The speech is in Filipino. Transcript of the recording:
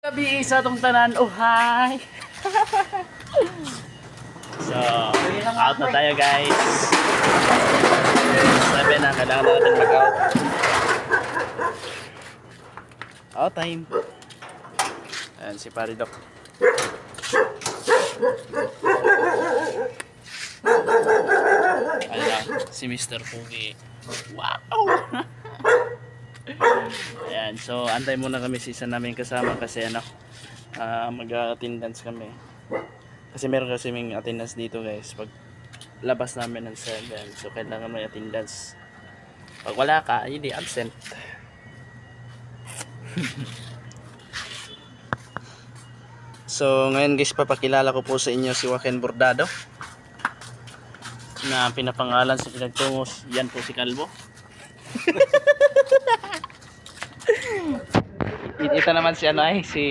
Gabi isa tong tanan. Oh, hi. So, out na tayo guys. 7 na, kailangan na natin mag-out. Out time. Ayan si Paridok. Ayan si Mr. Pugi. Wow! Ayan, so antay muna kami sa isa namin kasama kasi ano, mag-attendance kami. Kasi meron kasi may attendance dito guys pag labas namin ng 7. So kailangan may attendance. Pag wala ka, hindi absent. So ngayon guys, papakilala ko po sa inyo si Joaquin Bordado na pinapangalan sa pinagtungos. Yan po si Kalbo. Ito naman si ano ay si